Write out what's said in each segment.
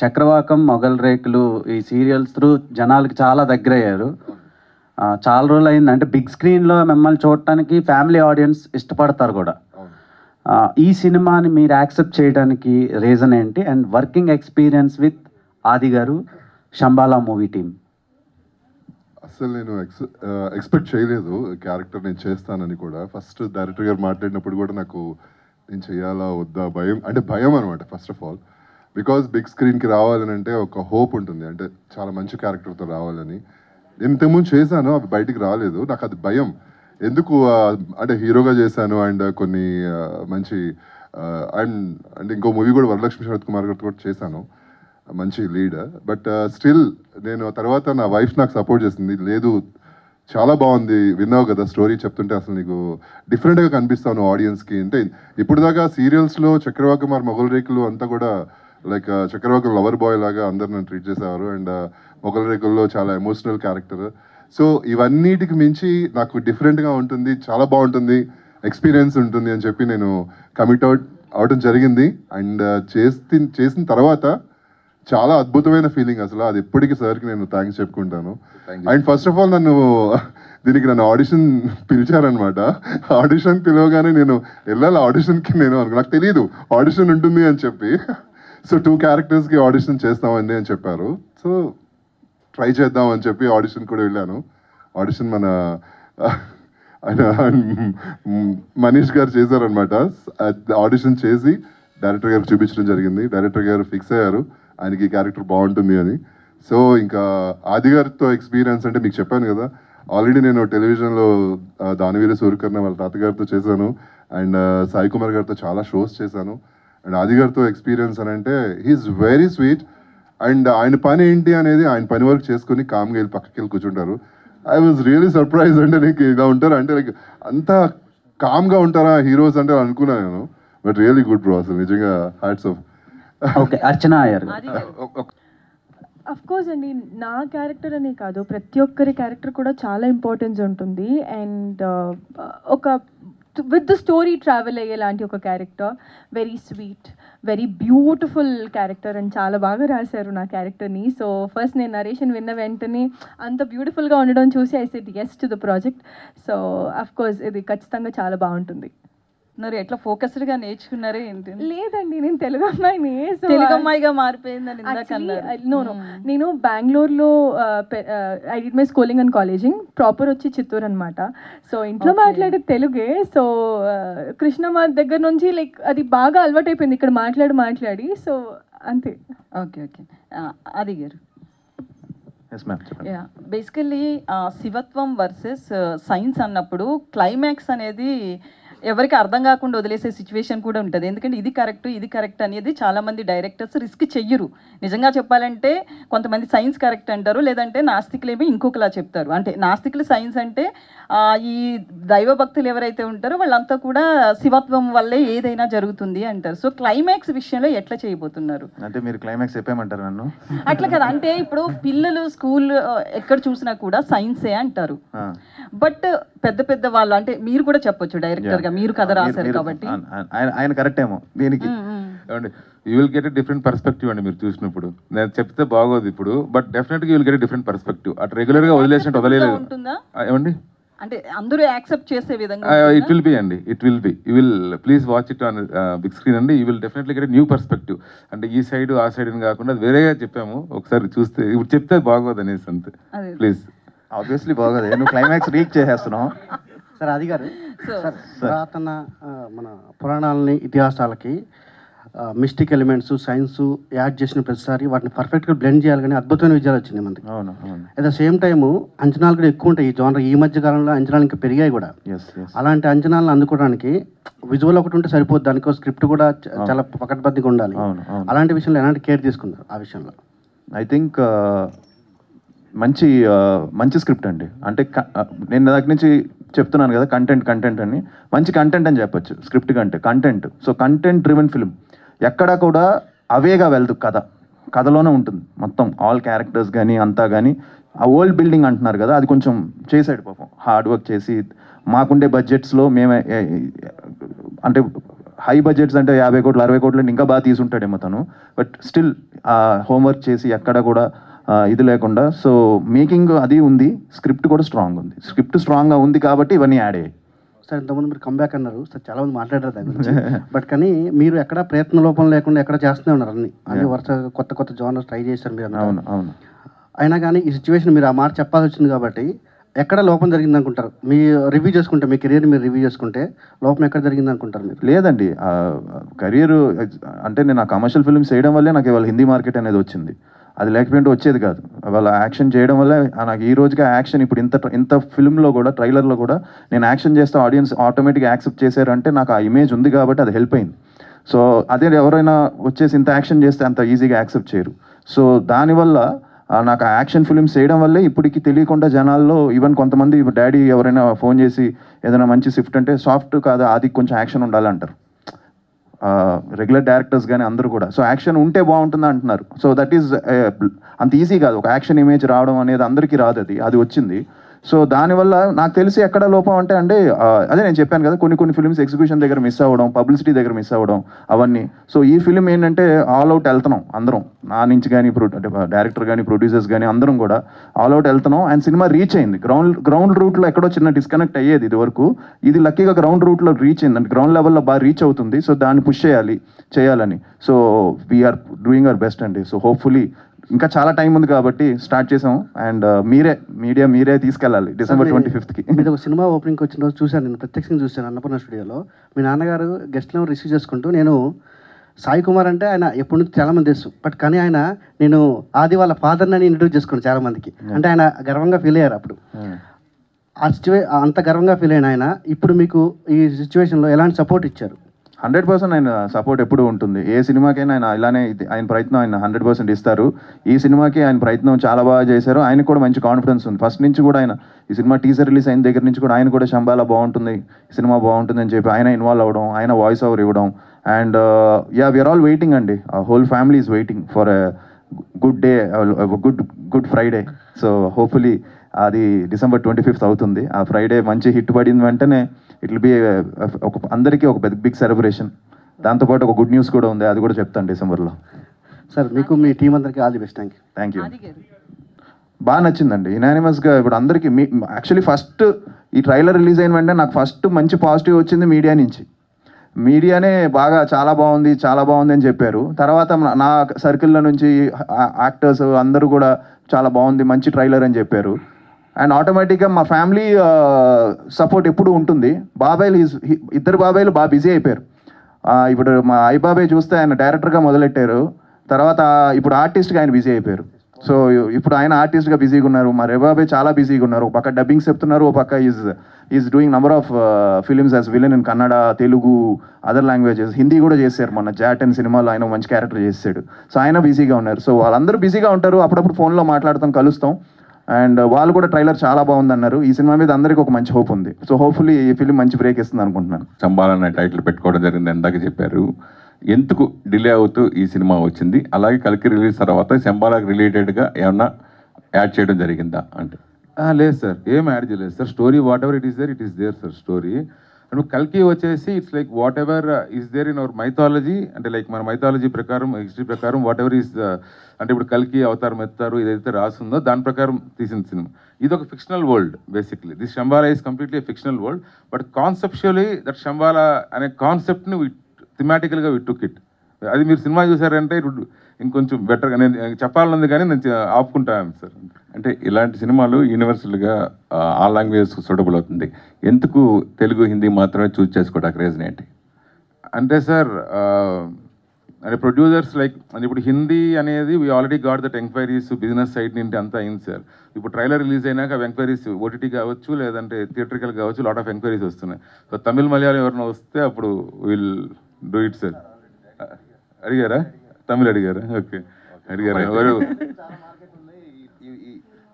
చక్రవాకం, మొగల్ రేకులు ఈ serials through జనాలకి చాలా దగ్గరయ్యారు. చాలా రోజులు అయింది, అంటే బిగ్ స్క్రీన్లో మిమ్మల్ని చూడటానికి ఫ్యామిలీ ఆడియన్స్ ఇష్టపడతారు కూడా. ఈ సినిమాని మీరు యాక్సెప్ట్ చేయడానికి రీజన్ ఏంటి? అండ్ వర్కింగ్ ఎక్స్పీరియన్స్ విత్ ఆది గారు, శంబాలా మూవీ టీమ్. అసలు నేను ఎక్స్పెక్ట్ చేయలేదు క్యారెక్టర్ నేను చేస్తానని కూడా. ఫస్ట్ డైరెక్టర్ గారు మాట్లాడినప్పుడు కూడా నాకు నేను చేయాలా వద్దా భయం, అంటే భయం అనమాట. First of all because big స్క్రీన్కి రావాలని అంటే ఒక హోప్ ఉంటుంది, అంటే చాలా మంచి క్యారెక్టర్తో రావాలని. నేను ఇంతకుముందు చేశాను, అవి బయటికి రాలేదు, నాకు అది భయం. ఎందుకు అంటే హీరోగా చేశాను అండ్ కొన్ని మంచి అండ్ అంటే ఇంకో మూవీ కూడా వరలక్ష్మి శరత్ కుమార్ గారితో కూడా చేశాను, మంచి లీడ్. బట్ స్టిల్ నేను తర్వాత నా వైఫ్ నాకు సపోర్ట్ చేసింది, లేదు చాలా బాగుంది, విన్నావు కదా స్టోరీ చెప్తుంటే అసలు నీకు డిఫరెంట్గా కనిపిస్తాను ఆడియన్స్కి. అంటే ఇప్పుడు దాకా సీరియల్స్లో చక్రవాకం మరి మొగల్ రేకులు అంతా కూడా లైక్ చక్రవాకం లవర్ బాయ్ లాగా అందరు నన్ను ట్రీట్ చేసేవారు, అండ్ మొగల్ రేకుల్లో చాలా ఎమోషనల్ క్యారెక్టర్. సో ఇవన్నిటికి మించి నాకు డిఫరెంట్గా ఉంటుంది, చాలా బాగుంటుంది, ఎక్స్పీరియన్స్ ఉంటుంది అని చెప్పి నేను కమిట్ అవడం జరిగింది. అండ్ చేసిన తర్వాత చాలా అద్భుతమైన ఫీలింగ్ అసలు. అది ఎప్పటికీ సార్కి నేను థ్యాంక్స్ చెప్పుకుంటాను. అండ్ ఫస్ట్ ఆఫ్ ఆల్ నన్ను ఆడిషన్ పిలిచారనమాట. ఆడిషన్ పిలవగానే నేను వెళ్ళాలి ఆడిషన్కి, నాకు తెలియదు ఆడిషన్ ఉంటుంది అని చెప్పి. సో 2 క్యారెక్టర్స్కి ఆడిషన్ చేస్తామండి అని చెప్పారు. సో ట్రై చేద్దాం అని చెప్పి ఆడిషన్ కూడా వెళ్ళాను. ఆడిషన్ మన ఆయన మనీష్ గారు చేశారనమాట. ఆడిషన్ చేసి డైరెక్టర్ గారికి చూపించడం జరిగింది. డైరెక్టర్ గారు ఫిక్స్ అయ్యారు ఆయనకి క్యారెక్టర్ బాగుంటుంది అని. సో ఇంకా ఆది గారితో ఎక్స్పీరియన్స్ అంటే మీకు చెప్పాను కదా, ఆల్రెడీ నేను టెలివిజన్లో దానవీర సూర్యకర్ణ వాళ్ళ తాతగారితో చేశాను, అండ్ సాయి కుమార్ గారితో చాలా షోస్ చేశాను. అండ్ ఆది గారితో ఎక్స్పీరియన్స్ అని అంటే హీఈస్ వెరీ స్వీట్. అండ్ ఆయన పని ఏంటి అనేది ఆయన పని వరకు చేసుకుని కామ్గా వెళ్ళి పక్కకి వెళ్ళి కూర్చుంటారు. ఐ వాజ్ రియలీ సర్ప్రైజ్, అంటే నీకు ఇలా ఉంటారు అంటే లైక్ అంత కామ్గా ఉంటారా హీరోస్ అంటే అనుకున్నాను నేను. బట్ రియలీ గుడ్ బ్రో, అసలు నిజంగా హ్యాట్స్ ఆఫ్. ఓకే, అర్చన అయ్యారు. అఫ్ కోర్స్ అండి, నా క్యారెక్టర్ అనే కాదు, ప్రతి ఒక్కరి క్యారెక్టర్ కూడా చాలా ఇంపార్టెన్స్ ఉంటుంది. అండ్ ఒక విత్ ద స్టోరీ ట్రావెల్ అయ్యేలాంటి ఒక character, very sweet, very beautiful character, and చాలా బాగా రాశారు నా క్యారెక్టర్ని. సో ఫస్ట్ నేను నరేషన్ విన్న వెంటనే అంత బ్యూటిఫుల్గా ఉండడం చూసి I said yes to the project. So of course ఇది ఖచ్చితంగా చాలా బాగుంటుంది. మరి ఎట్లా ఫోకస్డ్గా నేర్చుకున్నారే ఏంటి? లేదండి, నేను తెలుగు అమ్మాయిని, తెలుగు అమ్మాయిగా మారిపోయిందని నో నేను బెంగళూరులో I did my schooling and colleging, proper వచ్చి చిత్తూరు అనమాట. సో ఇంట్లో మాట్లాడే తెలుగే. సో కృష్ణమ్మ దగ్గర నుంచి లైక్ అది బాగా అలవాటు అయిపోయింది ఇక్కడ మాట్లాడి. సో అంతే. ఓకే ఓకే, ఆది గారు. యా, బేసికల్లీ శివత్వం వర్సెస్ సైన్స్ అన్నప్పుడు క్లైమాక్స్ అనేది ఎవరికి అర్థం కాకుండా వదిలేసే సిచ్యువేషన్ కూడా ఉంటుంది. ఎందుకంటే ఇది కరెక్ట్ అనేది చాలామంది డైరెక్టర్స్ రిస్క్ చెయ్యరు. నిజంగా చెప్పాలంటే కొంతమంది సైన్స్ కరెక్ట్ అంటారు, లేదంటే నాస్తికులేమో ఇంకొకలా చెప్తారు. అంటే నాస్తికులు సైన్స్ అంటే ఈ దైవభక్తులు ఎవరైతే ఉంటారో వాళ్ళంతా కూడా శివత్వం వల్లే ఏదైనా జరుగుతుంది అంటారు. సో క్లైమాక్స్ విషయంలో ఎట్లా చేయబోతున్నారు? అంటే మీరు క్లైమాక్స్ చెప్పేయమంటారు నన్ను? అట్లా కదా, అంటే ఇప్పుడు పిల్లలు స్కూల్ ఎక్కడ చూసినా కూడా సైన్సే అంటారు. బట్ పెద్ద వాళ్ళు, అంటే మీరు కూడా చెప్పొచ్చు డైరెక్టర్ గా, మీరు కథ రాశారు కాబట్టి. ఆయన కరెక్ట్ ఏమో దీనికి. You will get a different perspective అండి మీరు చూసినప్పుడు. నేను చెప్తే బాగోదు ఇప్పుడు, బట్ డెఫినెట్గా you will get a different perspective. అటు రెగ్యులర్గా వదిలేసినట్టు వదలేదు ఏమండి, అంటే అందరూ యాక్సెప్ట్ చేసే విధంగా. ఇట్ విల్ బి అండి, it will be. You will please watch it on big screen అండి. You will definitely get new perspective. అంటే ఈ సైడ్ ఆ సైడ్ అని కాకుండా వేరేగా చెప్పాము, ఒకసారి చూస్తే ఇప్పుడు చెప్తే బాగోదు అనేసి అంతే. ప్లీజ్. ఆబ్వియస్లీ బాగోదు, నువ్వు క్లైమాక్స్ రీచ్ చేసేస్తున్నావు. సార్ ఆది గారు, సార్ పురాతన మన పురాణాలని ఇతిహాసాలకి మిస్టిక్ ఎలిమెంట్స్ సైన్స్ యాడ్ చేసిన ప్రతిసారి వాటిని పర్ఫెక్ట్గా బ్లెండ్ చేయాలి, కానీ అద్భుతమైన విజయాలు వచ్చినాయి మనకి. అట్ ద సేమ్ టైము అంచనాలు కూడా ఎక్కువ ఉంటాయి ఈ జోనర్. ఈ మధ్య కాలంలో అంచనాలు ఇంకా పెరిగాయి కూడా. అలాంటి అంచనాలను అందుకోవడానికి విజువల్ ఒకటి ఉంటే సరిపోద్ది, దానికి స్క్రిప్ట్ కూడా చాలా పకడ్బందీగా ఉండాలి. అలాంటి విషయంలో ఎలాంటి కేర్ తీసుకున్నారు ఆ విషయంలో? ఐ థింక్ మంచి స్క్రిప్ట్ అండి. అంటే నేను దగ్గర నుంచి చెప్తున్నాను కదా, కంటెంట్ అని, మంచి కంటెంట్ అని చెప్పొచ్చు స్క్రిప్ట్ కంటే. Content, so content driven film. ఎక్కడా కూడా అవేగా వెళ్దు, కథలోనే ఉంటుంది మొత్తం. ఆల్ క్యారెక్టర్స్ కానీ అంతా కానీ. ఆ వరల్డ్ బిల్డింగ్ అంటున్నారు కదా, అది కొంచెం చేసాడు పాపం, హార్డ్ వర్క్ చేసి. మాకుండే బడ్జెట్స్లో మేమే అంటే హై బడ్జెట్స్ అంటే 50 కోట్లు 60 కోట్లు అంటే ఇంకా బాగా తీసుంటాడేమో తను. బట్ స్టిల్ హోంవర్క్ చేసి ఎక్కడ కూడా ఇది లేకుండా, సో మేకింగ్ అది ఉంది, స్క్రిప్ట్ కూడా స్ట్రాంగ్ ఉంది. స్క్రిప్ట్ స్ట్రాంగ్గా ఉంది కాబట్టి ఇవన్నీ యాడ్ అయ్యాయి. సార్ ఇంతకుముందు మీరు కంబ్యాక్ అన్నారు సార్, చాలా మంది మాట్లాడారు దాని గురించి. బట్ కానీ మీరు ఎక్కడ ప్రయత్న లోపం లేకుండా ఎక్కడ చేస్తూనే ఉన్నారు అన్ని వరుస కొత్త కొత్త జోనర్స్ ట్రై చేశారు మీరు. అవును అవును. అయినా కానీ ఈ సిచ్యువేషన్ మీరు ఆ మాట చెప్పాల్సి వచ్చింది కాబట్టి ఎక్కడ లోపం జరిగింది అనుకుంటారు? మీ రివ్యూ చేసుకుంటే, మీ కెరీర్ మీరు రివ్యూ చేసుకుంటే లోపం ఎక్కడ జరిగింది అనుకుంటారు మీరు? లేదండి, కెరియర్ అంటే నేను ఆ కమర్షియల్ ఫిల్మ్స్ చేయడం వల్లే నాకు ఇవాళ హిందీ మార్కెట్ అనేది వచ్చింది. అది లేకపోతే వచ్చేది కాదు. వాళ్ళ యాక్షన్ చేయడం వల్ల నాకు ఈ రోజుగా యాక్షన్ ఇప్పుడు ఇంత ఫిల్మ్లో కూడా, ట్రైలర్లో కూడా నేను యాక్షన్ చేస్తే ఆడియన్స్ ఆటోమేటిక్గా యాక్సెప్ట్ చేశారంటే నాకు ఆ ఇమేజ్ ఉంది కాబట్టి అది హెల్ప్ అయింది. సో అదే ఎవరైనా వచ్చేసి ఇంత యాక్షన్ చేస్తే అంత ఈజీగా యాక్సెప్ట్ చేయరు. సో దానివల్ల నాకు ఆ యాక్షన్ ఫిల్మ్స్ చేయడం వల్లే ఇప్పటికి తెలియకుండా జనాల్లో ఈవెన్ కొంతమంది డాడీ ఎవరైనా ఫోన్ చేసి ఏదైనా మంచి స్విఫ్ట్ అంటే సాఫ్ట్ కాదు, అది కొంచెం యాక్షన్ ఉండాలంటారు రెగ్యులర్ డైరెక్టర్స్ కానీ అందరూ కూడా. సో యాక్షన్ ఉంటే బాగుంటుంది అంటున్నారు. సో దట్ ఈస్ అంత ఈజీ కాదు, ఒక యాక్షన్ ఇమేజ్ రావడం అనేది అందరికీ రాదు, అది వచ్చింది. సో దానివల్ల నాకు తెలిసి ఎక్కడ లోపం అంటే అదే నేను చెప్పాను కదా, కొన్ని ఫిల్మ్స్ ఎగ్జిక్యూషన్ దగ్గర మిస్ అవ్వడం, పబ్లిసిటీ దగ్గర మిస్ అవ్వడం అవన్నీ. సో ఈ ఫిల్మ్ ఏంటంటే ఆల్ అవుట్ వెళ్తున్నాం అందరం, నా నుంచి కానీ డైరెక్టర్ కానీ ప్రొడ్యూసర్స్ కానీ అందరం కూడా ఆల్ అవుట్ వెళ్తున్నాం. అండ్ సినిమా రీచ్ అయింది. గ్రౌండ్ రూట్లో ఎక్కడో చిన్న డిస్కనెక్ట్ అయ్యేది ఇది వరకు, ఇది లక్కీగా గ్రౌండ్ రూట్లో రీచ్ అయింది, అంటే గ్రౌండ్ లెవెల్లో బాగా రీచ్ అవుతుంది. సో దాన్ని పుష్ చేయాలని so we're doing our best అండి. సో హోప్ఫుల్లీ ఇంకా చాలా టైం ఉంది కాబట్టి స్టార్ట్ చేసాం. అండ్ మీరే తీసుకెళ్ళాలి December 25th. మీరు ఒక సినిమా ఓపెనింగ్కి వచ్చిన రోజు చూశాను, నేను ప్రత్యక్షంగా చూశాను అన్నపూర్ణ స్టూడియోలో. మీ నాన్నగారు గెస్ట్లను రిసీవ్ చేసుకుంటూ, నేను సాయి కుమార్ అంటే ఆయన ఎప్పటి నుంచి చాలామంది తెలుసు, బట్ కానీ ఆయన నేను ఆది వాళ్ళ ఫాదర్ని అని ఇంట్రడ్యూస్ చేసుకున్నాను చాలామందికి. అంటే ఆయన గర్వంగా ఫీల్ అయ్యారు అప్పుడు. అంత గర్వంగా ఫీల్ అయిన ఆయన ఇప్పుడు మీకు ఈ సిచ్యువేషన్లో ఎలాంటి సపోర్ట్ ఇచ్చారు? 100% ఆయన సపోర్ట్ ఎప్పుడూ ఉంటుంది. ఏ సినిమాకైనా ఆయన ఇలానే ఆయన ప్రయత్నం ఆయన 100% ఇస్తారు. ఈ సినిమాకి ఆయన ప్రయత్నం చాలా బాగా చేశారు. ఆయనకు కూడా మంచి కాన్ఫిడెన్స్ ఉంది. ఫస్ట్ నుంచి కూడా ఆయన ఈ సినిమా టీజర్ రిలీజ్ అయిన దగ్గర నుంచి కూడా ఆయన కూడా శంబాలా బాగుంటుంది, సినిమా బాగుంటుంది అని చెప్పి ఆయన ఇన్వాల్వ్ అవ్వడం, ఆయన వాయిస్ ఓవర్ ఇవ్వడం. అండ్ వీఆర్ ఆల్ వెయిటింగ్ అండి, whole family is waiting for good day, good Friday. So hopefully అది December 25th అవుతుంది. ఆ ఫ్రైడే మంచి హిట్ పడిన వెంటనే ఇట్ విల్ బి అందరికీ ఒక బిగ్ సెలబ్రేషన్. దాంతోపాటు ఒక గుడ్ న్యూస్ కూడా ఉంది, అది కూడా చెప్తాను డిసెంబర్లో. సార్ మీకు మీ టీం అందరికీ all the best. Thank you. బాగా నచ్చిందండి యునానిమస్గా. ఇప్పుడు అందరికీ యాక్చువల్లీ ఫస్ట్ ఈ ట్రైలర్ రిలీజ్ అయిన వెంటనే నాకు ఫస్ట్ మంచి పాజిటివ్ వచ్చింది మీడియా నుంచి. మీడియానే బాగా చాలా బాగుంది అని చెప్పారు. తర్వాత నా సర్కిల్లో నుంచి యాక్టర్స్ అందరూ కూడా చాలా బాగుంది, మంచి ట్రైలర్ అని చెప్పారు. అండ్ ఆటోమేటిక్గా మా ఫ్యామిలీ సపోర్ట్ ఎప్పుడు ఉంటుంది. ఇద్దరు బాబాయిలు బాగా బిజీ అయిపోయారు. ఇప్పుడు మా బాబాయ్ చూస్తే ఆయన డైరెక్టర్గా మొదలెట్టారు, తర్వాత ఇప్పుడు ఆర్టిస్ట్గా ఆయన బిజీ అయిపోయారు. సో ఇప్పుడు ఆయన ఆర్టిస్ట్గా బిజీగా ఉన్నారు. మా బాబాయ్ చాలా బిజీగా ఉన్నారు. ఒక పక్క డబ్బింగ్స్ చెప్తున్నారు, ఒక పక్క is doing number of films as villain in Kannada, Telugu, other languages, Hindi కూడా చేశారు. మన జాట్ అండ్ సినిమాలో ఆయన మంచి క్యారెక్టర్ చేశాడు. సో ఆయన బిజీగా ఉన్నారు. సో వాళ్ళందరూ బిజీగా ఉంటారు. అప్పుడప్పుడు ఫోన్లో మాట్లాడతాం, కలుస్తాం. అండ్ వాళ్ళు కూడా ట్రైలర్ చాలా బాగుంది అన్నారు. ఈ సినిమా మీద అందరికీ ఒక మంచి హోప్ ఉంది. సో హోప్ఫుల్లీ ఈ ఫిలిం మంచి బ్రేక్ ఇస్తుంది అనుకుంటున్నాను. శంబాలా అనే టైటిల్ పెట్టుకోవడం జరిగింది, ఇందాక చెప్పారు. ఎందుకు డిలే అవుతూ ఈ సినిమా వచ్చింది? అలాగే కల్కి రిలీజ్ తర్వాత శంబాలాకి రిలేటెడ్గా ఏమన్నా యాడ్ చేయడం జరిగిందా అంటే? లేదు సార్, ఏం యాడ్ చేయలేదు sir. Story whatever it is there sir story. And కల్కి వచ్చేసి it's like whatever is there in our mythology. అంటే లైక్ మన మైథాలజీ ప్రకారం, హిస్టరీ ప్రకారం వాట్ ఎవర్ ఈస్ అంటే ఇప్పుడు కల్కి అవతారం ఎత్తారు ఏదైతే రాసిందో దాని ప్రకారం తీసిన సినిమా. ఇది ఒక fictional world basically. This Shambhala is completely fictional world. But conceptually that Shambhala అనే కాన్సెప్ట్ని థిమాటికల్గా వి టుక్ ఇట్. అది మీరు సినిమా చూసారంటే ఇంకొంచెం బెటర్గా నేను చెప్పాలనుంది కానీ నేను ఆపుకుంటాను సార్. అంటే ఇలాంటి సినిమాలు యూనివర్సల్గా ఆల్ లాంగ్వేజెస్ సూటబుల్ అవుతుంది. ఎందుకు తెలుగు, హిందీ మాత్రమే చూస్ చేసుకోవడానికి రీజన్ ఏంటి? అంటే సార్ అంటే ప్రొడ్యూసర్స్ లైక్ ఇప్పుడు హిందీ అనేది we already got that enquiries business side నుండి అంతా అయింది సార్. ఇప్పుడు ట్రైలర్ రిలీజ్ అయినాక అవి ఎంక్వైరీస్ ఓటీటీ కావచ్చు, లేదంటే థియేట్రికల్ కావచ్చు, లాట్ ఆఫ్ ఎంక్వైరీస్ వస్తున్నాయి. సో తమిళ్, మలయాళం ఎవరైనా వస్తే అప్పుడు విల్ డూ ఇట్ సార్. అడిగారా? తమిళ్ అడిగారా? ఓకే, అడిగారా? ఎవరు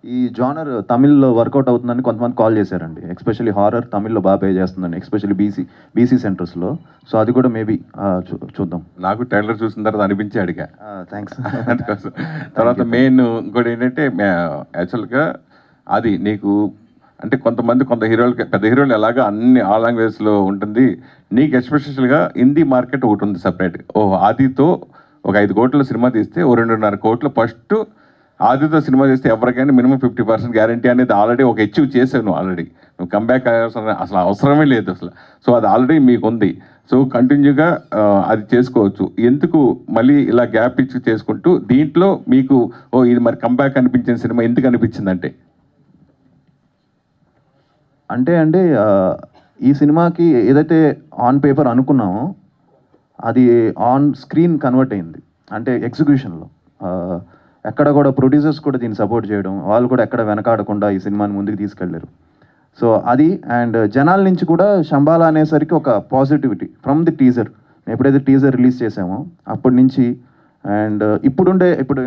ఈ జానర్ తమిళ్లో వర్కౌట్ అవుతుందని కొంతమంది కాల్ చేశారండి. ఎస్పెషల్లీ హారర్ తమిళ్లో బాగా పే చేస్తుందండి, ఎస్పెషల్లీ బీసీ సెంటర్స్లో. సో అది కూడా మేబీ చూద్దాం. నాకు ట్రైలర్ చూసిన తర్వాత అనిపించి అడిగా. థ్యాంక్స్. తర్వాత మెయిన్ ఇంకోటి ఏంటంటే యాక్చువల్గా అది నీకు అంటే కొంత హీరోలకి, పెద్ద హీరోలు ఎలాగా అన్ని ఆల్ లాంగ్వేజ్లో ఉంటుంది, నీకు ఎస్పెషల్గా హిందీ మార్కెట్ ఒకటి ఉంది సపరేట్. ఆదితో ఒక 5 కోట్ల సినిమా తీస్తే 2.5 కోట్లు ఫస్ట్ ఆదితో సినిమా చేస్తే ఎవరికైనా మినిమం 50% గ్యారంటీ అనేది ఆల్రెడీ ఒక అచీవ్ చేసావు నువ్వు. ఆల్రెడీ నువ్వు కంబ్యాక్ అసలు అవసరమే లేదు అసలు. సో అది ఆల్రెడీ మీకు ఉంది. సో కంటిన్యూగా అది చేసుకోవచ్చు. ఎందుకు మళ్ళీ ఇలా గ్యాప్ ఇచ్చి చేసుకుంటూ దీంట్లో మీకు ఇది మరి కంబ్యాక్ అనిపించిన సినిమా ఎందుకు అనిపించిందంటే? అంటే అండి ఈ సినిమాకి ఏదైతే ఆన్ పేపర్ అనుకున్నామో అది ఆన్ స్క్రీన్ కన్వర్ట్ అయింది. అంటే ఎగ్జిక్యూషన్లో ఎక్కడ కూడా ప్రొడ్యూసర్స్ కూడా దీన్ని సపోర్ట్ చేయడం, వాళ్ళు కూడా ఎక్కడ వెనకాడకుండా ఈ సినిమాని ముందుకు తీసుకెళ్ళారు. సో అది అండ్ జనాల నుంచి కూడా శంబాలా అనేసరికి ఒక పాజిటివిటీ ఫ్రమ్ ది టీజర్. ఎప్పుడైతే టీజర్ రిలీజ్ చేసామో అప్పటి నుంచి అండ్ ఇప్పుడు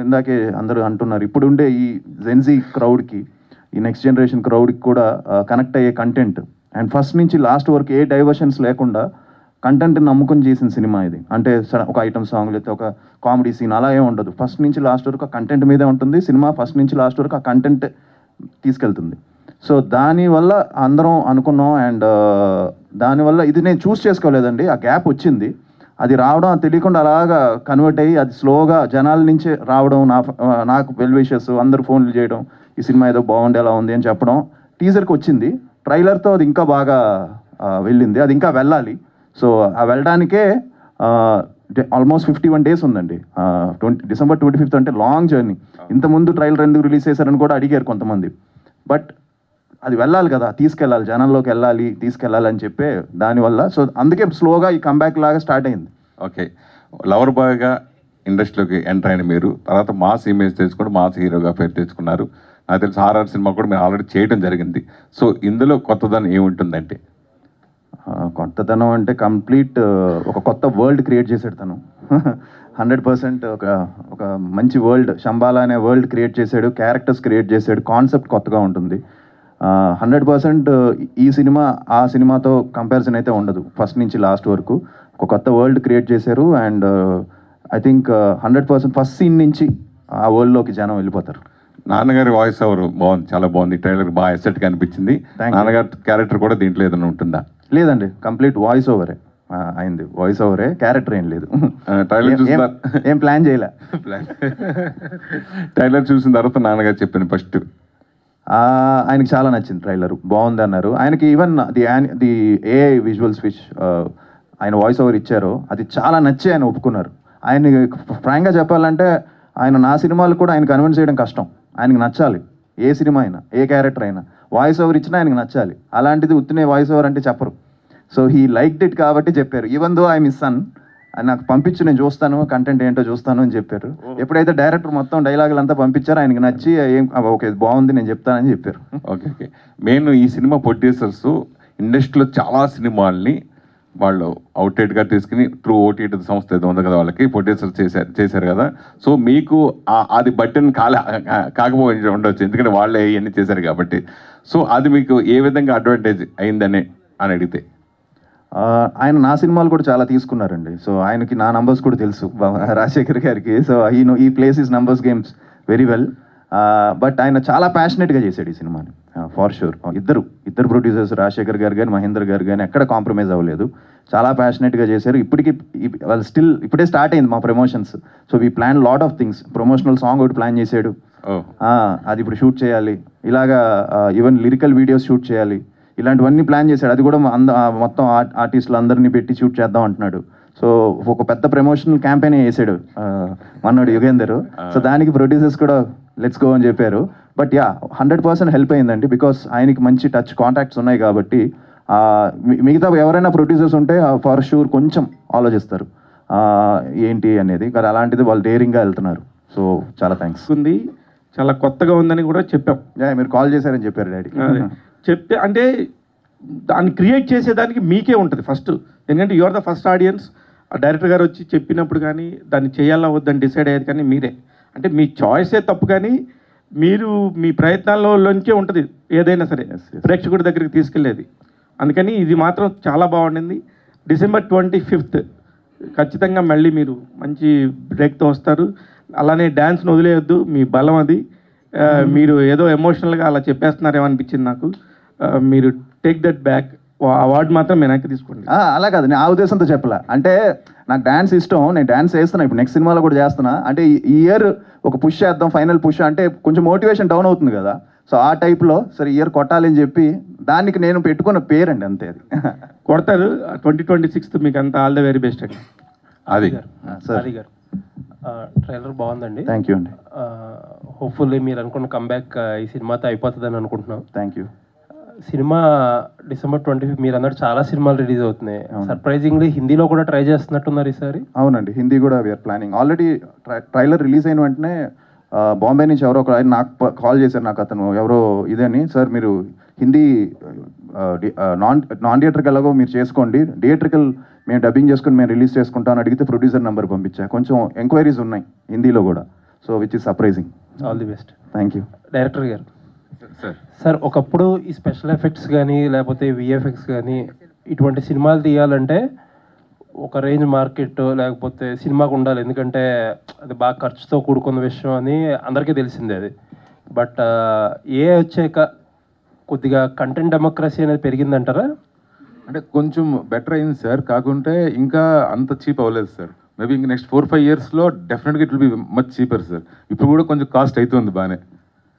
ఇందాకే అందరూ అంటున్నారు, ఇప్పుడుండే ఈ జెన్జీ క్రౌడ్కి, ఈ నెక్స్ట్ జనరేషన్ క్రౌడ్కి కూడా కనెక్ట్ అయ్యే కంటెంట్ అండ్ ఫస్ట్ నుంచి లాస్ట్ వరకు ఏ డైవర్షన్స్ లేకుండా కంటెంట్ని నమ్ముకొని చేసిన సినిమా ఇది. అంటే ఒక ఐటమ్ సాంగ్ లేకపోతే ఒక కామెడీ సీన్ అలా ఏమి ఉండదు. ఫస్ట్ నుంచి లాస్ట్ వరకు ఆ కంటెంట్ మీదే ఉంటుంది సినిమా. ఫస్ట్ నుంచి లాస్ట్ వరకు ఆ కంటెంట్ తీసుకెళ్తుంది. సో దానివల్ల అందరం అనుకున్నాం అండ్ దానివల్ల ఇది నేను చూస్ చేసుకోలేదండి, ఆ గ్యాప్ వచ్చింది. అది రావడం తెలియకుండా అలాగా కన్వర్ట్ అయ్యి అది స్లోగా జనాల నుంచే రావడం, నాకు వెల్ విషెస్ అందరూ ఫోన్లు చేయడం, ఈ సినిమా ఏదో బాగుండేలా ఉంది అని చెప్పడం. టీజర్కి వచ్చింది, ట్రైలర్తో అది ఇంకా బాగా వెళ్ళింది, అది ఇంకా వెళ్ళాలి. సో ఆ వెళ్ళడానికే ఆల్మోస్ట్ 51 days ఉందండి. December 25th అంటే లాంగ్ జర్నీ. ఇంతకుముందు ట్రైలర్ ఎందుకు రిలీజ్ చేశారని కూడా అడిగారు కొంతమంది. బట్ అది వెళ్ళాలి కదా, తీసుకెళ్ళాలి, జనాల్లోకి తీసుకెళ్ళాలి అని చెప్పే దానివల్ల. సో అందుకే స్లోగా ఈ కంబ్యాక్ లాగా స్టార్ట్ అయింది. ఓకే, లవర్ బాయ్గా ఇండస్ట్రీలోకి ఎంటర్ అయిన మీరు తర్వాత మాస్ ఇమేజ్ తెచ్చుకొని మాస్ హీరోగా పేరు తెచ్చుకున్నారు. నాకు తెలిసి RR సినిమా కూడా మీరు ఆల్రెడీ చేయడం జరిగింది. సో ఇందులో కొత్తదనం ఏముంటుందంటే? కొత్తదనం అంటే కంప్లీట్ ఒక కొత్త వరల్డ్ క్రియేట్ చేశాడు తను. 100% ఒక మంచి వరల్డ్, శంబాలా అనే వరల్డ్ క్రియేట్ చేశాడు, క్యారెక్టర్స్ క్రియేట్ చేశాడు, కాన్సెప్ట్ కొత్తగా ఉంటుంది. 100% ఈ సినిమా ఆ సినిమాతో కంపారిజన్ అయితే ఉండదు. ఫస్ట్ నుంచి లాస్ట్ వరకు ఒక కొత్త వరల్డ్ క్రియేట్ చేశారు and I think 100% first scene నుంచి ఆ వరల్డ్లోకి జనం వెళ్ళిపోతారు. నాన్నగారి వాయిస్ ఓవర్ బాగుంది, చాలా బాగుంది. ట్రైలర్ బాగా ఎసెట్గా అనిపించింది. నాన్నగారి క్యారెక్టర్ కూడా దీంట్లో ఏదైనా ఉంటుందా? లేదండి, కంప్లీట్ వాయిస్ ఓవరే అయింది. వాయిస్ ఓవరే, క్యారెక్టర్ ఏం లేదు. ట్రైలర్ చూసిన ఏం ప్లాన్ చేయలే. ట్రైలర్ చూసిన తర్వాత నాన్నగారు చెప్పిన ఫస్ట్ ఆయనకి చాలా నచ్చింది, ట్రైలర్ బాగుంది అన్నారు. ఆయనకి even the AI visuals which ఆయన వాయిస్ ఓవర్ ఇచ్చారో అది చాలా నచ్చి ఆయన ఒప్పుకున్నారు. ఆయన ఫ్రాంక్గా చెప్పాలంటే ఆయన నా సినిమాలు కూడా ఆయన కన్విన్స్ చేయడం కష్టం. ఆయనకి నచ్చాలి, ఏ సినిమా అయినా ఏ క్యారెక్టర్ అయినా వాయిస్ ఓవర్ ఇచ్చినా ఆయనకి నచ్చాలి. అలాంటిది ఉత్తినే వాయిస్ ఓవర్ అంటే చెప్పరు. సో హీ లైక్డ్ ఇట్ కాబట్టి చెప్పారు. Even though I miss son అని నాకు పంపించు, నేను చూస్తాను, కంటెంట్ ఏంటో చూస్తాను అని చెప్పారు. ఎప్పుడైతే డైరెక్టర్ మొత్తం డైలాగులు అంతా పంపించారో ఆయనకి నచ్చి ఓకే బాగుంది నేను చెప్తానని చెప్పారు. ఓకే ఓకే మెయిన్ ఈ సినిమా ప్రొడ్యూసర్స్ ఇండస్ట్రీలో చాలా సినిమాల్ని వాళ్ళు అవుట్లెట్గా తీసుకుని త్రూ OTT సంస్థ ఏదో ఉంది కదా వాళ్ళకి ప్రొడ్యూసర్ చేశారు కదా. సో మీకు అది బటన్ కాకపోయి ఉండొచ్చు, ఎందుకంటే వాళ్ళే ఇవన్నీ చేశారు కాబట్టి. సో అది మీకు ఏ విధంగా అడ్వాంటేజ్ అయిందని అడిగితే? ఆయన నా సినిమాలు కూడా చాలా తీసుకున్నారండి. సో ఆయనకి నా నంబర్స్ కూడా తెలుసు, రాజశేఖర్ గారికి. సో ఈ place is numbers games very well. But ఆయన చాలా ప్యాషనెట్గా చేశాడు ఈ సినిమాని ఫార్ షూర్. ఇద్దరు ప్రొడ్యూసర్స్, రాజశేఖర్ గారు కానీ మహేందర్ గారు కానీ ఎక్కడ కాంప్రమైజ్ అవ్వలేదు, చాలా ప్యాషనెట్గా చేశారు. వాళ్ళు ఇప్పుడే స్టార్ట్ అయింది మా promotions. So we plan lot of things. Promotional song ఒకటి ప్లాన్ చేశాడు, అది ఇప్పుడు షూట్ చేయాలి. ఇలాగా ఈవెన్ లిరికల్ వీడియోస్ షూట్ చేయాలి, ఇలాంటివన్నీ ప్లాన్ చేశాడు. అది కూడా మొత్తం ఆర్టిస్టులు అందరినీ పెట్టి షూట్ చేద్దాం అంటున్నాడు. సో ఒక పెద్ద ప్రమోషనల్ క్యాంపెయిన్ వేసాడు మన్నాడు యుగేందర్. సో దానికి ప్రొడ్యూసర్స్ కూడా లెట్స్ గో అని చెప్పారు. బట్ 100% హెల్ప్ అయిందండి, బికాస్ ఆయనకి మంచి టచ్ కాంటాక్ట్స్ ఉన్నాయి కాబట్టి. మిగతా ఎవరైనా ప్రొడ్యూసర్స్ ఉంటే ఫర్ షూర్ కొంచెం ఆలోచిస్తారు ఏంటి అనేది, కానీ అలాంటిది వాళ్ళు డేరింగ్గా వెళ్తున్నారు. సో చాలా థ్యాంక్స్. ఉంది, చాలా కొత్తగా ఉందని కూడా చెప్పాం. మీరు కాల్ చేశారని చెప్పారు డాడీ. చెప్తే అంటే దాన్ని క్రియేట్ చేసేదానికి మీకే ఉంటుంది ఫస్ట్, ఎందుకంటే you are the first audience. ఆ డైరెక్టర్ గారు వచ్చి చెప్పినప్పుడు కానీ దాన్ని చేయాలా వద్దని డిసైడ్ అయ్యేది కానీ మీరే. అంటే మీ చాయిసే తప్పు, కానీ మీరు మీ ప్రయత్నాల్లోంచే ఉంటుంది ఏదైనా సరే ప్రేక్షకుడి దగ్గరికి తీసుకెళ్ళేది. అందుకని ఇది మాత్రం చాలా బాగుండింది. December 25th ఖచ్చితంగా మళ్ళీ మీరు మంచి బ్రేక్తో వస్తారు. అలానే డ్యాన్స్ను వదిలేయొద్దు, మీ బలం అది. మీరు ఏదో ఎమోషనల్గా అలా చెప్పేస్తున్నారేమో అనిపించింది నాకు. మీరు టేక్ దట్ బ్యాక్, అవార్డు మాత్రం వెనక్కి తీసుకోండి. అలా కాదు, నేను ఆ ఉద్దేశంతో చెప్పలా. అంటే నాకు డ్యాన్స్ ఇష్టం, నేను డ్యాన్స్ చేస్తున్నా, ఇప్పుడు నెక్స్ట్ సినిమాలో కూడా చేస్తున్నా. అంటే ఈ ఇయర్ ఒక పుష్ చేద్దాం, ఫైనల్ పుష్ అంటే కొంచెం మోటివేషన్ డౌన్ అవుతుంది కదా. సో ఆ టైప్లో సరే ఇయర్ కొట్టాలి అని చెప్పి దానికి నేను పెట్టుకున్న పేరండి, అంతే. అది కొడతారు. 2026 మీకు అంతా ఆల్ ద వెరీ బెస్ట్ అండి. అది సార్ గారు ట్రైలర్ బాగుందండి. థ్యాంక్ యూ అండి. హోప్ఫుల్లీ మీరు అనుకున్న కంబ్యాక్ ఈ సినిమాతో అయిపోతుందని అనుకుంటున్నాం. Thank you. సినిమా December 25 మీరు అన్నట్టు చాలా సినిమాలు రిలీజ్ అవుతున్నాయి. సర్ప్రైజింగ్లీ హిందీలో కూడా ట్రై చేస్తున్నట్టున్నారు ఈసారి. అవునండి, హిందీ కూడా we're planning. Already trailer release అయిన వెంటనే బాంబే నుంచి ఎవరో ఒక ఆయన నాకు కాల్ చేశారు. నాకు అతను ఎవరో ఇదని, సార్ మీరు హిందీ నాన్ థియేటర్కి ఎలాగో మీరు చేసుకోండి, థియేటర్కల్ మేము డబ్బింగ్ చేసుకుని మేము రిలీజ్ చేసుకుంటామని అడిగితే ప్రొడ్యూసర్ నెంబర్ పంపించా. కొంచెం ఎంక్వైరీస్ ఉన్నాయి హిందీలో కూడా, so which is surprising. All the best. Thank you. Director గారు, సార్ ఒకప్పుడు ఈ స్పెషల్ ఎఫెక్ట్స్ కానీ లేకపోతే విఎఫ్ఎక్స్ కానీ ఇటువంటి సినిమాలు తీయాలంటే ఒక రేంజ్ మార్కెట్ లేకపోతే సినిమాకు ఉండాలి, ఎందుకంటే అది బాగా ఖర్చుతో కూడుకున్న విషయం అని అందరికీ తెలిసిందే అది. బట్ ఏ వచ్చాక కొద్దిగా కంటెంట్ డెమోక్రసీ అనేది పెరిగిందంటారా? అంటే కొంచెం బెటర్ అయింది సార్, కాకుంటే ఇంకా అంత చీప్ అవ్వలేదు సార్. మేబీ ఇంక నెక్స్ట్ 4-5 yearsలో డెఫినెట్గా it will be much cheaper sir. ఇప్పుడు కూడా కొంచెం కాస్ట్ అవుతుంది బాగానే.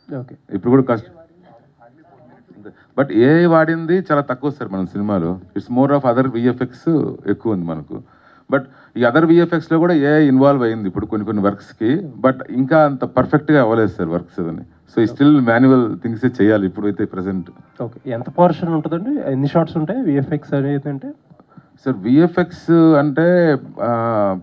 ఓకే, ఇప్పుడు కూడా కాస్ట్, బట్ ఏఐ వాడింది చాలా తక్కువ సార్ మన సినిమాలో. It's more of other VFX ఎక్కువ ఉంది మనకు. బట్ ఈ అదర్ విఎఫ్ఎక్స్లో కూడా ఏఐ ఇన్వాల్వ్ అయింది ఇప్పుడు కొన్ని వర్క్స్కి, బట్ ఇంకా అంత పర్ఫెక్ట్గా అవ్వలేదు సార్ వర్క్స్ అని. సో ఈ స్టిల్ మాన్యువల్ థింగ్సే చేయాలి ఇప్పుడైతే ప్రజెంట్. ఓకే, ఎంత పోర్షన్ ఉంటుందండి, ఎన్ని షార్ట్స్ ఉంటాయి విఎఫ్ఎక్స్ అనేది? అంటే సార్ విఎఫ్ఎక్స్ అంటే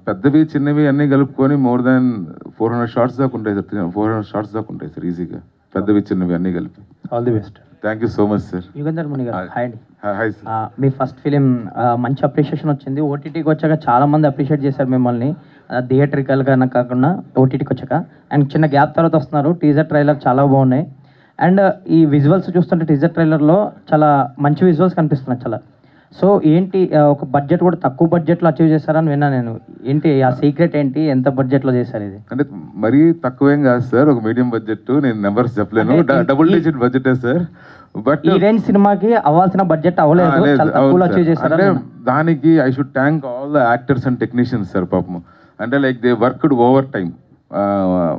పెద్దవి చిన్నవి అన్నీ కలుపుకొని మోర్ దాన్ 400 shots దాకా ఉంటాయి సార్. 400 shots దాకా ఉంటాయి సార్ ఈజీగా, పెద్దవి చిన్నవి అన్నీ కలిపి. All the best. Thank you so much sir. Yugandhar Muni గారు, హాయ్ అండి. Hi sir. మీ ఫస్ట్ ఫిలిం మంచి అప్రిషియేషన్ వచ్చింది. ఓటీటీకి వచ్చాక చాలా మంది అప్రిషియేట్ చేశారు మిమ్మల్ని, థియేటర్కల్గా కాకుండా ఓటీటీకి వచ్చాక. అండ్ చిన్న గ్యాప్ తర్వాత వస్తున్నారు. టీజర్ ట్రైలర్ చాలా బాగున్నాయి. అండ్ ఈ విజువల్స్ చూస్తుంటే టీజర్ ట్రైలర్లో చాలా మంచి విజువల్స్ కనిపిస్తున్నాయి చాలా. సో ఏంటి, ఒక బడ్జెట్ కూడా తక్కువ బడ్జెట్లో అచీవ్ చేశారని విన్నా నేను. ఏంటి ఆ సీక్రెట్ ఏంటి, ఎంత బడ్జెట్లో చేశారు ఇది? అంటే మరీ తక్కువేం కాదు సార్, ఒక మీడియం బడ్జెట్. నేను నెంబర్స్ చెప్పలేను, డబుల్ డిజిట్ బడ్జెటే సార్. బట్ ఈ రేంజ్ సినిమాకి అవ్వాల్సిన బడ్జెట్ అవ్వలేదు, చాలా తక్కువలో అచీవ్ చేశారు. అంటే దానికి I should thank all the actors and technicians sir పాపం. అంటే like they worked over time.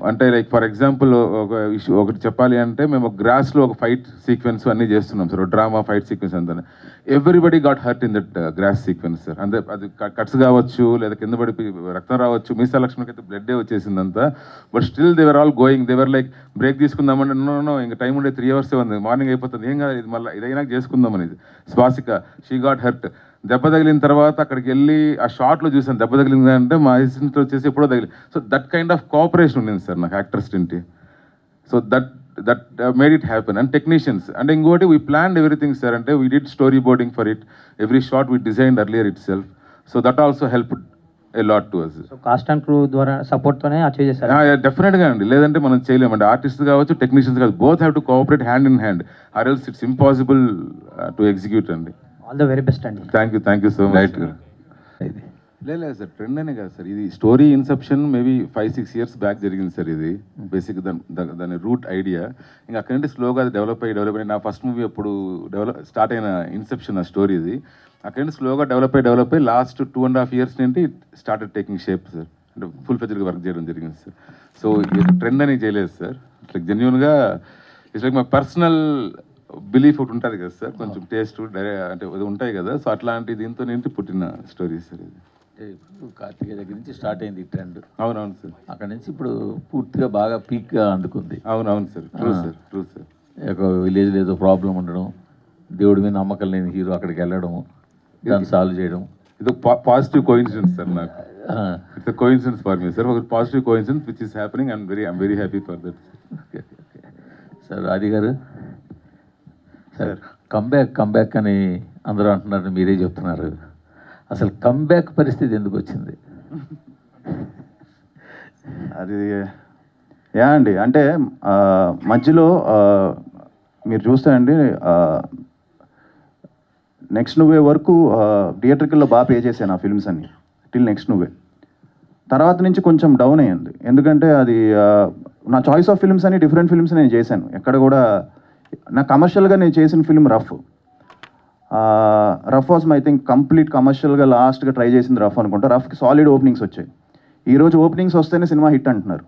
అంటే లైక్ ఫర్ ఎగ్జాంపుల్ ఒక ఇష్యూ ఒకటి చెప్పాలి అంటే, మేము గ్రాస్లో ఒక ఫైట్ సీక్వెన్స్ అన్నీ చేస్తున్నాం సార్, డ్రామా ఫైట్ సీక్వెన్స్ అంతా. Everybody got hurt in that grass sequence sir. అంటే అది కట్స్ కావచ్చు, లేదా కింద పడి రక్తం రావచ్చు, మీసా లక్ష్మణ్కి అయితే బ్లడ్డే వచ్చేసిందంతా. But still they're all going, they're like break తీసుకుందామంటే నో ఇంకా టైం ఉండే 3 hours ఉంది, మార్నింగ్ అయిపోతుంది, ఏం కాదు ఇది మళ్ళీ ఇదైనా చేసుకుందాం అనేది. Swasika she got hurt. దెబ్బ తగిలిన తర్వాత అక్కడికి వెళ్ళి ఆ షార్ట్లో చూసాను దెబ్బ తగిలింది అంటే మా అసిస్టెంట్ వచ్చేసి ఎప్పుడో తగిలి. So that kind of cooperation ఉండింది సార్ నాకు యాక్టర్స్ తింటి. So that made it happen. And technicians అంటే ఇంకోటి వీ ప్లాన్డ్ ఎవ్రీథింగ్ సార్. అంటే we did storyboarding for it, every shot we designed earlier itself. So that also help a lot to us. So cast and crew ద్వారా సపోర్ట్తోనే achieve చేశారు. డెఫినెట్గా అండి, లేదంటే మనం చేయలేమండి. ఆర్టిస్ట్ కావచ్చు, టెక్నీషియన్స్ కావచ్చు, both have to cooperate hand in hand, or else it's impossible to execute అండి. ఆల్ ద వెరీ బెస్ట్ అండి. Thank you so much. లేదు సార్, ట్రెండ్ అనే కాదు సార్, ఇది story Inception maybe 5-6 years back జరిగింది sir. ఇది basic దాని route idea. ఇంకా అక్కడి నుండి స్లోగా అది డెవలప్ అయ్యి నా ఫస్ట్ మూవీ అప్పుడు స్టార్ట్ అయిన ఇన్సెప్షన్ ఆ స్టోరీ ఇది. అక్కడి నుండి స్లోగా డెవలప్ అయ్యి లాస్ట్ 2.5 years నుండి స్టార్టెడ్ టేకింగ్ షేప్ సార్. అంటే ఫుల్ ఫ్లెడ్జ్డ్గా వర్క్ చేయడం జరిగింది సార్. సో ట్రెండ్ అని చేయలేదు సార్, లైక్ జెన్యున్గా it's like my personal belief ఒకటి ఉంటుంది కదా సార్, కొంచెం టేస్ట్ అంటే ఉంటాయి కదా. సో అట్లాంటి దీంతో నింటి పుట్టిన స్టోరీ సార్ ఇది. ఇప్పుడు కార్తికేయ దగ్గర నుంచి స్టార్ట్ అయింది ఈ ట్రెండ్. అవునవును సార్. అక్కడ నుంచి ఇప్పుడు పూర్తిగా బాగా పీక్గా అందుకుంది. అవునవును sir, true sir, true sir. ఒక విలేజ్లో ఏదో ప్రాబ్లం ఉండడం, దేవుడి మీద నమ్మకం లేని హీరో అక్కడికి వెళ్ళడం, దాన్ని సాల్వ్ చేయడం, ఇది పాజిటివ్ కోఇన్సిడెన్స్ సార్ నాకు. It's coincidence for me sir, ఒక positive coincidence which is happening. I'm very happy for that. Sir Aadi గారు, సార్ కంబ్యాక్ అని అందరూ అంటున్నారు, మీరే చెప్తున్నారు. అసలు కంబ్యాక్ పరిస్థితి ఎందుకు వచ్చింది? అది అండి, అంటే మధ్యలో మీరు చూస్తారండి, నెక్స్ట్ నువ్వే వరకు థియేటర్కల్లో బాగా పే చేశాను ఆ ఫిల్మ్స్ అన్ని టిల్ నెక్స్ట్ నువ్వే. తర్వాత నుంచి కొంచెం డౌన్ అయ్యింది, ఎందుకంటే అది నా చాయిస్ ఆఫ్ ఫిల్మ్స్ అని డిఫరెంట్ ఫిల్మ్స్ నేను చేశాను. ఎక్కడ కూడా నా కమర్షియల్గా నేను చేసిన film rough. Rough was I think complete కమర్షియల్గా లాస్ట్గా ట్రై చేసింది రఫ్ అనుకుంటా. రఫ్కి సాలిడ్ ఓపెనింగ్స్ వచ్చాయి. ఈరోజు ఓపెనింగ్స్ వస్తేనే సినిమా హిట్ అంటున్నారు.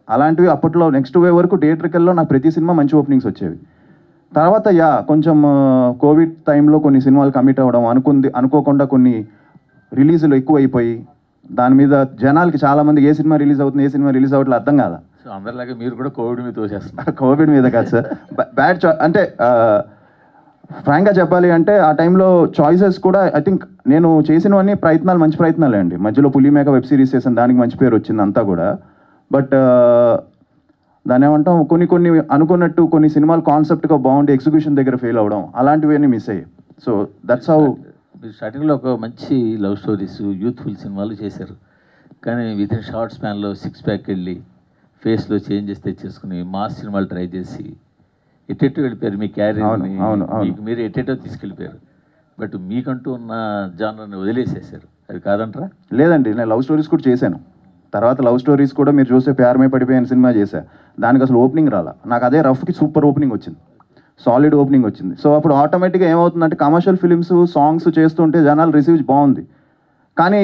అలాంటివి అప్పట్లో నెక్స్ట్ వే వరకు థియేట్రికల్లో నాకు ప్రతి సినిమా మంచి ఓపెనింగ్స్ వచ్చేవి. తర్వాత కొంచెం కోవిడ్ టైంలో కొన్ని సినిమాలు కమిట్ అవ్వడం, అనుకోకుండా కొన్ని రిలీజులు ఎక్కువ అయిపోయి దాని మీద జనాలకి చాలామంది ఏ సినిమా రిలీజ్ అవుతుంది, ఏ సినిమా రిలీజ్ అవ్వట్లేదు అర్థం కాదా. సో అందరిలాగే మీరు కూడా కోవిడ్ మీద తోసేస్తున్నారు. కోవిడ్ మీద కాదు సార్, బ్యాడ్ అంటే ఫ్రాంక్గా చెప్పాలి అంటే ఆ టైంలో చాయిసెస్ కూడా ఐ థింక్ నేను చేసినవన్నీ మంచి ప్రయత్నాలే అండి. మధ్యలో పులిమేక వెబ్ సిరీస్ చేసాను, దానికి మంచి పేరు వచ్చింది అంతా కూడా. బట్ దాన్ని ఏమంటాం, కొన్ని అనుకున్నట్టు కొన్ని సినిమాలు కాన్సెప్ట్గా బాగుండి ఎగ్జిక్యూషన్ దగ్గర ఫెయిల్ అవ్వడం, అలాంటివన్నీ మిస్ అయ్యాయి. So that's how. మీరు స్టార్టింగ్లో ఒక మంచి లవ్ స్టోరీస్, యూత్ఫుల్ సినిమాలు చేశారు. కానీ విత్ ఇన్ షార్ట్ స్పాన్లో 6 ప్యాక్ వెళ్ళి ఫేస్లో చేంజెస్ తెచ్చేసుకుని మాస్ సినిమాలు ట్రై చేసి ఎట్టెట్టో వెళ్ళిపోయారు. మీ క్యారియర్ని మీకు మీరు ఎట్టెట్టో తీసుకెళ్ళిపోయారు. బట్ మీకంటూ ఉన్న జానర్ని వదిలేసేసారు. అది కాదంటారా? లేదండి, నేను లవ్ స్టోరీస్ కూడా చేశాను. తర్వాత లవ్ స్టోరీస్ కూడా మీరు చూస్తే ప్యారమే పడిపోయిన సినిమా చేశా. దానికి అసలు ఓపెనింగ్ రాలా. నాకు అదే రఫ్కి సూపర్ ఓపెనింగ్ వచ్చింది, సాలిడ్ ఓపెనింగ్ వచ్చింది. సో అప్పుడు ఆటోమేటిక్గా ఏమవుతుందంటే కమర్షియల్ ఫిలిమ్స్ సాంగ్స్ చేస్తుంటే జనాలు రిసీవ్ బాగుంది, కానీ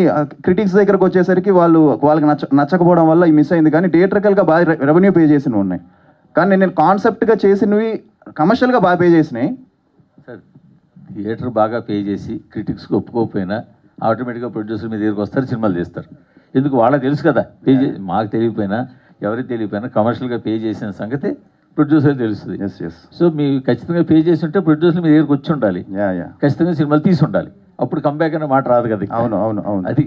క్రిటిక్స్ దగ్గరకు వచ్చేసరికి వాళ్ళకి నచ్చకపోవడం వల్ల మిస్ అయింది. కానీ థియేట్రికల్గా బాగా రెవెన్యూ పే చేసినవి ఉన్నాయి, కానీ నేను కాన్సెప్ట్గా చేసినవి కమర్షియల్గా బాగా పే చేసినాయి. సార్ థియేటర్ బాగా పే చేసి క్రిటిక్స్కి ఒప్పుకోకపోయినా ఆటోమేటిక్గా ప్రొడ్యూసర్ మీ దగ్గరికి వస్తారు, సినిమాలు చేస్తారు. ఎందుకు? వాళ్ళకి తెలుసు కదా. పే చేసి మాకు తెలియకపోయినా ఎవరికి తెలియకపోయినా కమర్షియల్గా పే చేసిన సంగతి ప్రొడ్యూసర్ తెలుస్తుంది. సో మీరు ఖచ్చితంగా పే చేసి ఉంటే ప్రొడ్యూసర్ మీ దగ్గరికి వచ్చి ఉండాలి, ఖచ్చితంగా సినిమాలు తీసి ఉండాలి. అప్పుడు కంబ్యాక్ అనే మాట రాదు కదా. అవును అది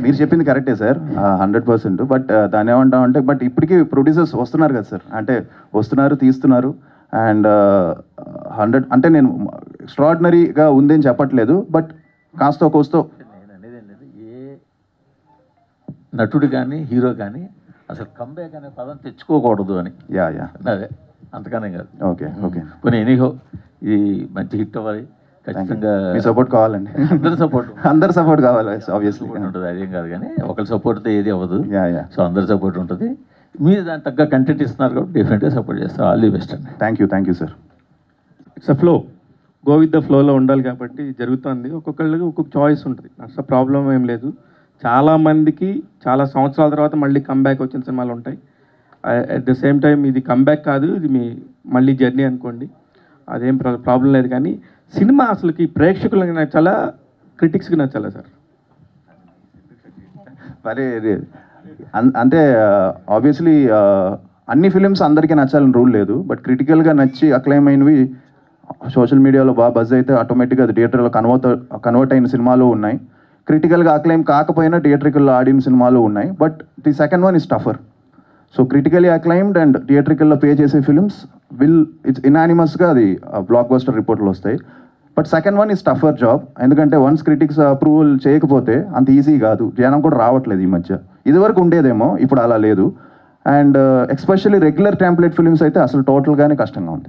మీరు చెప్పింది కరెక్టే సార్, 100%. బట్ దాన్ని ఏమంటామంటే, బట్ ఇప్పటికీ ప్రొడ్యూసర్స్ వస్తున్నారు కదా సార్, అంటే వస్తున్నారు, తీస్తున్నారు. అండ్ 100 అంటే నేను ఎక్స్ట్రాడినరీగా ఉందని చెప్పట్లేదు, బట్ కాస్తో కోస్తో. నేను అనేది ఏంటంటే, ఏ నటుడు కానీ హీరో కానీ అసలు కంబ్యాక్ అనే పదం తెచ్చుకోకూడదు అని. అదే, అంతకనే కాదు. ఓకే కొన్ని ఎనీహో ఇది మంచి హిట్ అవ్వాలి, ఖచ్చితంగా మీ సపోర్ట్ కావాలండి. అందరు సపోర్ట్ కావాలి, ఆబ్వియస్లీ ఉంటుంది. అదేం కాదు, కానీ ఒకరి సపోర్ట్తో ఏది అవ్వదు. సో అందరి సపోర్ట్ ఉంటుంది. మీరు దాని తగ్గ కంటెంట్ ఇస్తున్నారు కాబట్టి డెఫినెట్గా సపోర్ట్ చేస్తారు. ఆల్ ది బెస్ట్ అండి. Thank you sir. It's a flow, go with the ఫ్లోలో ఉండాలి కాబట్టి జరుగుతుంది. ఒక్కొక్కళ్ళకి ఒక్కొక్క చాయిస్ ఉంటుంది, అసలు ప్రాబ్లం ఏం లేదు. చాలామందికి చాలా సంవత్సరాల తర్వాత మళ్ళీ కంబ్యాక్ వచ్చిన సినిమాలు ఉంటాయి. అట్ ద సేమ్ టైం ఇది కంబ్యాక్ కాదు, ఇది మీ మళ్ళీ జర్నీ అనుకోండి, అదేం ప్రాబ్లం లేదు. కానీ సినిమా అసలుకి ప్రేక్షకులకి నచ్చాలా, క్రిటిక్స్కి నచ్చాలా సార్? మరి అంటే ఆబ్వియస్లీ అన్ని ఫిలిమ్స్ అందరికీ నచ్చాలని రూల్ లేదు. బట్ క్రిటికల్గా నచ్చి అక్లైమ్ అయినవి సోషల్ మీడియాలో బాగా బజ్ అయితే ఆటోమేటిక్గా అది థియేటర్లో కన్వర్ట్ అయిన సినిమాలు ఉన్నాయి. క్రిటికల్గా అక్లైమ్ కాకపోయినా థియేట్రికల్లో ఆడిన సినిమాలు ఉన్నాయి. But the second one is tougher. So critically acclaimed and థియేట్రికల్లో పే చేసే ఫిలిమ్స్ ఇట్స్ ఇనానిమస్గా అది బ్లాక్ బస్టర్ రిపోర్ట్లు వస్తాయి. But second one is tougher job, ఎందుకంటే వన్స్ క్రిటిక్స్ అప్రూవల్ చేయకపోతే అంత ఈజీ కాదు. జనం కూడా రావట్లేదు ఈ మధ్య. ఇదివరకు ఉండేదేమో, ఇప్పుడు అలా లేదు. And especially regular template films అయితే అసలు టోటల్గానే కష్టంగా ఉంది.